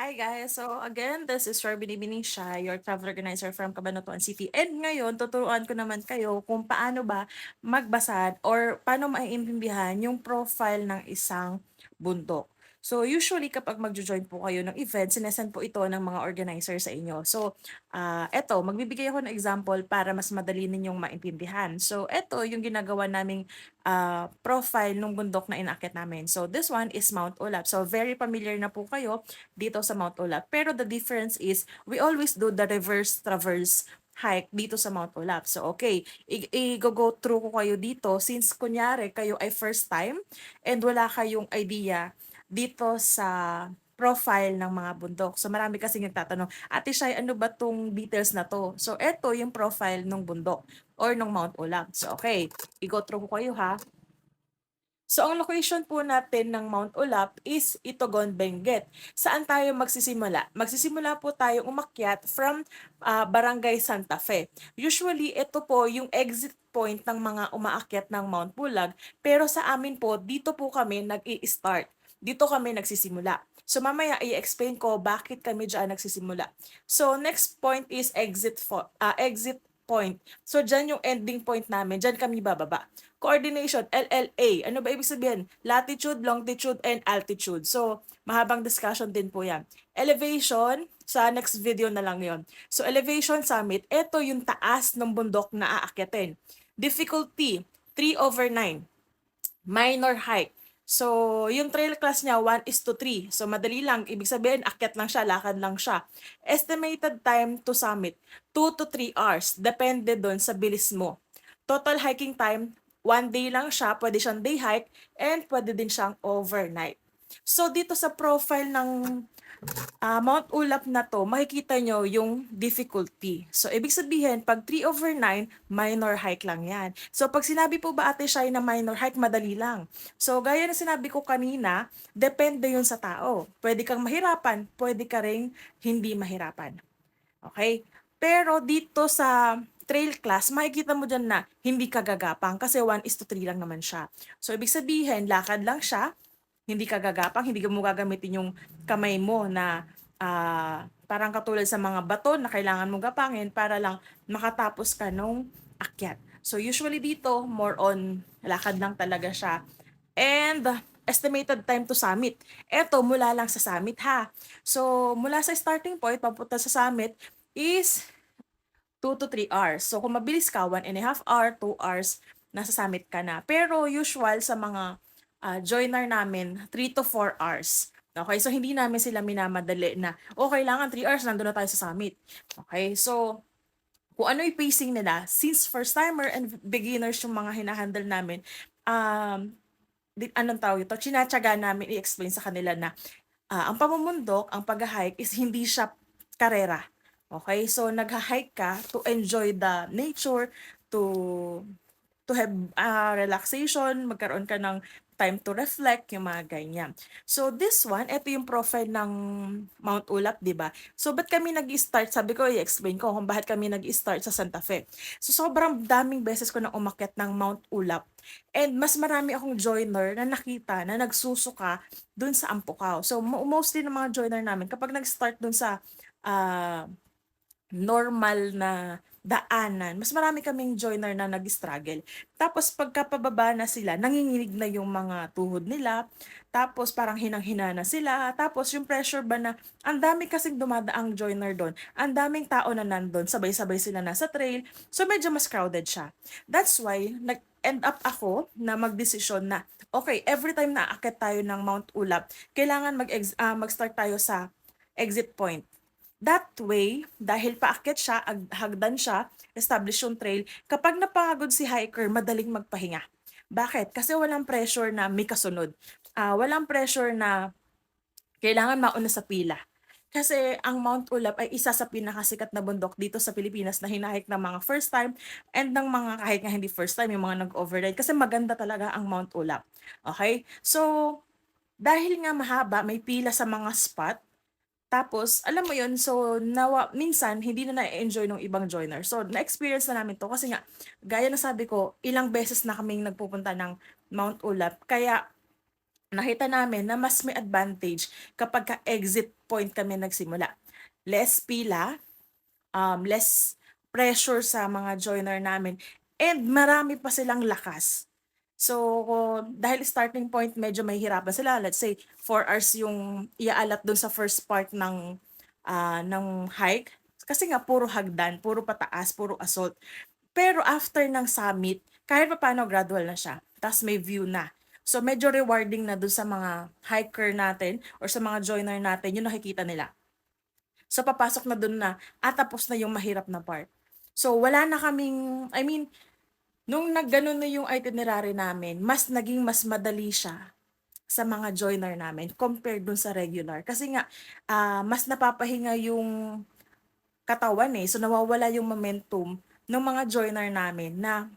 Hi guys! So again, this is your Binibining Siya, your travel organizer from Cabanatuan City. And ngayon, tuturuan ko naman kayo kung paano ba magbasa or paano maiintindihan yung profile ng isang bundok. So usually kapag magjo-join po kayo ng event, sinesend po ito ng mga organizer sa inyo. So eto, magbibigay ako ng example para mas madali ninyong maintindihan. So eto yung ginagawa naming profile ng bundok na inaakyat namin. So this one is Mount Olap. So very familiar na po kayo dito sa Mount Olap. Pero the difference is we always do the reverse traverse hike dito sa Mount Olap. So okay, i-go through ko kayo dito since kunyari kayo ay first time and wala kayong idea dito sa profile ng mga bundok. So marami kasi nagtatanong, Ate Shai, ano ba tong details na to? So eto yung profile ng bundok or ng Mount Olap. So okay, i-go through ko kayo ha. So ang location po natin ng Mount Olap is Itogon, Benguet. Saan tayo magsisimula? Magsisimula po tayong umakyat from Barangay Santa Fe. Usually ito po yung exit point ng mga umaakyat ng Mount Pulag, pero sa amin po dito po kami nag-i-start. Dito kami nagsisimula. So mamaya i-explain ko bakit kami diyan nagsisimula. So next point is exit point. So dyan yung ending point namin, dyan kami bababa. Coordination, LLA. Ano ba ibig sabihin? Latitude, longitude, and altitude. So, mahabang discussion din po yan. Elevation, sa next video na lang yon. So, elevation summit, ito yung taas ng bundok na aakyatin. Difficulty, 3/9. Minor hike. So, yung trail class niya, 1:3. So, madali lang. Ibig sabihin, akyat lang siya, lakad lang siya. Estimated time to summit, 2 to 3 hours. Depende doon sa bilis mo. Total hiking time, 1 day lang siya. Pwede siyang day hike and pwede din siyang overnight. So, dito sa profile ng Mount Ulap na to, makikita nyo yung difficulty. So, ibig sabihin, pag 3/9, minor hike lang yan. So, pag sinabi po ba Ate Shai na minor hike, madali lang. So, gaya na sinabi ko kanina, depende yun sa tao. Pwede kang mahirapan, pwede ka ring hindi mahirapan. Okay? Pero dito sa trail class, makikita mo dyan na hindi ka gagapang kasi 1:3 lang naman siya. So, ibig sabihin, lakad lang siya, hindi ka gagapang, hindi mo gagamitin yung kamay mo na parang katulad sa mga bato na kailangan mong gapangin para lang makatapos ka nung akyat. So usually dito, more on lakad lang talaga siya. And estimated time to summit. Eto, mula lang sa summit ha. So mula sa starting point, papunta sa summit is 2 to 3 hours. So kung mabilis ka, 1.5 hour, 2 hours, nasa summit ka na. Pero usual sa mga joiner namin, 3 to 4 hours. Okay, so hindi namin sila minamadali na, kailangan 3 hours, nandun na tayo sa summit. Okay, so kung ano yung pacing nila, since first timer and beginners yung mga hinahandle namin, anong tawag ito, chinatsaga namin i-explain sa kanila na ang pamumundok, ang pag-hike is hindi siya karera. Okay? So, nag-hike ka to enjoy the nature, to have relaxation, magkaroon ka ng time to reflect, yung mga ganyan. So, this one, ito yung profile ng Mount Ulap, di ba? So, ba't kami nag-start? Sabi ko, i-explain ko kung bakit kami nag-start sa Santa Fe. So, sobrang daming beses ko na umakyat ng Mount Ulap. And mas marami akong joiner na nakita na nagsusuka dun sa Ampukaw. So, mostly ng mga joiner namin, kapag nag-start dun sa uh, normal na daanan, mas marami kaming joiner na nag-struggle. Tapos pagkapababa na sila, nanginginig na yung mga tuhod nila, tapos parang hinang-hina na sila, tapos yung pressure ba na, ang dami kasing dumadaang joiner doon, ang daming tao na nandun, sabay-sabay sila nasa trail, so medyo mas crowded siya. That's why, nag-end up ako na magdesisyon na, okay, every time na aakyat tayo ng Mount Ulap, kailangan mag-start tayo sa exit point. That way, dahil paakyat siya, hagdan siya, establish yung trail, kapag napagod si hiker, madaling magpahinga. Bakit? Kasi walang pressure na may kasunod. Walang pressure na kailangan mauna sa pila. Kasi ang Mount Ulap ay isa sa pinakasikat na bundok dito sa Pilipinas na hinahike ng mga first time and ng mga kahit nga hindi first time, yung mga nag-override. Kasi maganda talaga ang Mount Ulap. Okay? So, dahil nga mahaba, may pila sa mga spot, tapos, alam mo yun, so minsan hindi na na-enjoy ng ibang joiner. So, na-experience na namin to kasi nga, gaya na sabi ko, ilang beses na kaming nagpupunta ng Mount Ulap. Kaya, nakita namin na mas may advantage kapagka exit point kami nagsimula. Less pila, less pressure sa mga joiner namin, and marami pa silang lakas. So, dahil starting point medyo mahihirapan sila, let's say 4 hours yung iaalat dun sa first part ng hike. Kasi nga puro hagdan, puro pataas, puro assault. Pero after ng summit, kahit papaano gradual na siya. Ta's may view na. So medyo rewarding na dun sa mga hiker natin or sa mga joiner natin yung nakikita nila. So papasok na dun na, tapos na yung mahirap na part. So wala na kaming, I mean, nung nagganon na yung itinerary namin, mas madali siya sa mga joiner namin compared dun sa regular. Kasi nga, mas napapahinga yung katawan eh. So nawawala yung momentum ng mga joiner namin na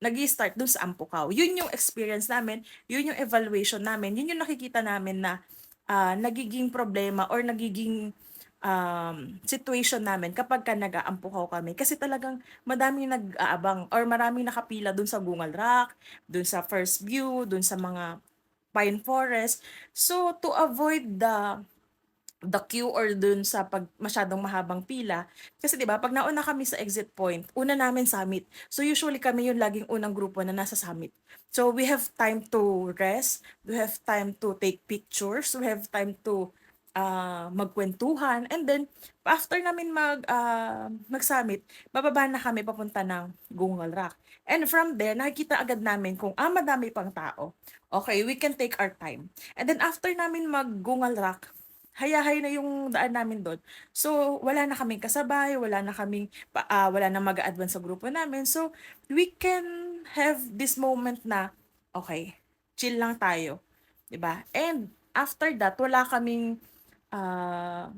nag-i-start dun sa Ampukaw. Yun yung experience namin, yun yung evaluation namin, yun yung nakikita namin na nagiging problema or nagiging situation namin kapag ka nag-aampukaw kami. Kasi talagang madaming nag-aabang or maraming nakapila dun sa Gungal Rock, dun sa first view, dun sa mga pine forest. So, to avoid the queue or dun sa pag masyadong mahabang pila. Kasi 'di ba, pag nauna kami sa exit point, una namin summit. So usually kami yung laging unang grupo na nasa summit. So we have time to rest, we have time to take pictures, we have time to magkwentuhan, and then after namin mag-summit, bababa na kami papunta ng Gungal Rock. And from there, nakikita agad namin kung madami pang tao. Okay, we can take our time. And then after namin mag-Gungal Rock, hayahay na yung daan namin do'n. So, wala na kaming kasabay, wala na mag-a-advance sa grupo namin. So, we can have this moment na, okay, chill lang tayo, 'di ba? And after that, wala kaming ah,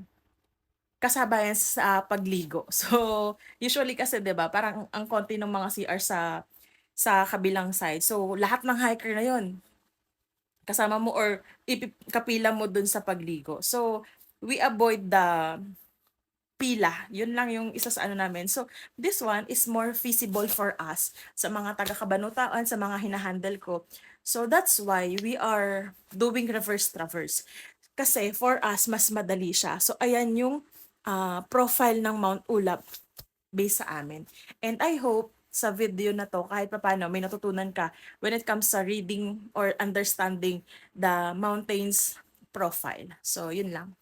kasabayan sa pagligo. So, usually kasi 'di ba, parang ang konti ng mga CR sa kabilang side. So, lahat ng hiker na 'yon kasama mo or kapila mo dun sa pagligo. So, we avoid the pila. Yun lang yung isa sa ano namin. So, this one is more feasible for us sa mga taga-Kabanutaan, sa mga hinahandle ko. So, that's why we are doing reverse traverse. Kasi for us, mas madali siya. So, ayan yung profile ng Mount Ulap based sa amin. And I hope sa video na to, kahit papaano, may natutunan ka when it comes sa reading or understanding the mountains profile. So, yun lang.